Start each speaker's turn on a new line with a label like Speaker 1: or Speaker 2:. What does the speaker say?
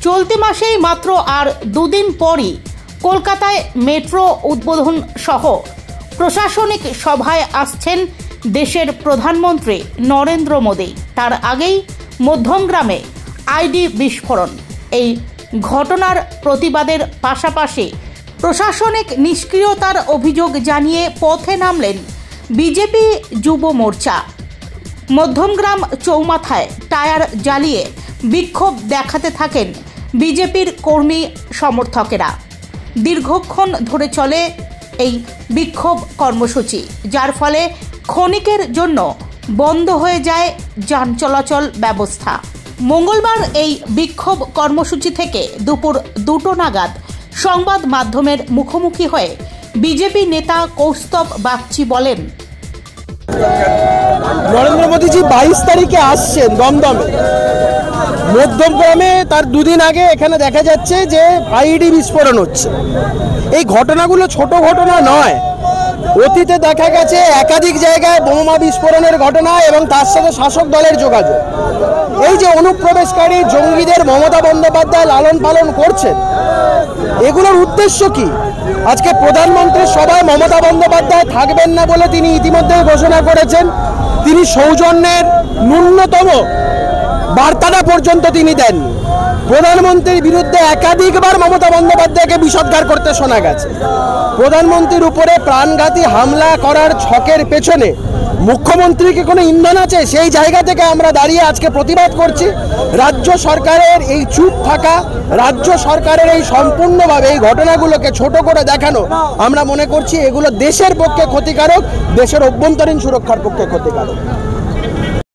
Speaker 1: চলতি মাসেই মাত্র আর দুদিন পরই কলকাতায় মেট্রো উদ্বোধন সহ প্রশাসনিক সভায় আসছেন দেশের প্রধানমন্ত্রী নরেন্দ্র মোদী। তার আগেই মধ্যমগ্রামে আইডি বিস্ফোরণ। এই ঘটনার প্রতিবাদের পাশাপাশি প্রশাসনিক নিষ্ক্রিয়তার অভিযোগ জানিয়ে পথে নামলেন বিজেপি যুব মোর্চা। মধ্যমগ্রাম চৌমাথায় টায়ার জ্বালিয়ে বিক্ষোভ দেখাতে থাকেন বিজেপির কর্মী সমর্থকেরা। দীর্ঘক্ষণ ধরে চলে এই বিক্ষোভ কর্মসূচি, যার ফলে ক্ষণিকের জন্য বন্ধ হয়ে যায় যান চলাচল ব্যবস্থা। মঙ্গলবার এই বিক্ষোভ কর্মসূচি থেকে দুপুর 2টো নাগাদ সংবাদ মাধ্যমের মুখোমুখি হয়ে বিজেপি নেতা কৌস্তব বাগচি বলেন,
Speaker 2: নরেন্দ্র মোদীজি 22 তারিখে আসছেন দমদমে। মধ্যমগ্রামে তার দুদিন আগে এখানে দেখা যাচ্ছে যে আইডি বিস্ফোরণ হচ্ছে। এই ঘটনাগুলো ছোট ঘটনা নয়। অতীতে দেখা গেছে একাধিক জায়গায় বোমা বিস্ফোরণের ঘটনা এবং তার সাথে শাসক দলের যোগাযোগ। এই যে অনুপ্রবেশকারী জঙ্গিদের মমতা বন্দ্যোপাধ্যায় লালন পালন করছেন, এগুলোর উদ্দেশ্য কি? আজকে প্রধানমন্ত্রীর সভায় মমতা বন্দ্যোপাধ্যায় থাকবেন না বলে তিনি ইতিমধ্যেই ঘোষণা করেছেন। তিনি সৌজন্যের ন্যূনতম বার্তাটা পর্যন্ত তিনি দেননি। প্রধানমন্ত্রীর বিরুদ্ধে একাধিকবার মমতা বন্দ্যোপাধ্যায়কে বিষোদ্গার করতে শোনা গেছে। প্রধানমন্ত্রীর উপরে প্রাণঘাতী হামলা করার ছকের পেছনে মুখ্যমন্ত্রীকে কোনো ইন্ধন আছে? সেই জায়গা থেকে আমরা দাঁড়িয়ে আজকে প্রতিবাদ করছি। রাজ্য সরকারের এই চুপ থাকা, রাজ্য সরকারের এই সম্পূর্ণভাবে এই ঘটনাগুলোকে ছোট করে দেখানো, আমরা মনে করছি এগুলো দেশের পক্ষে ক্ষতিকারক, দেশের অভ্যন্তরীণ সুরক্ষার পক্ষে ক্ষতিকারক।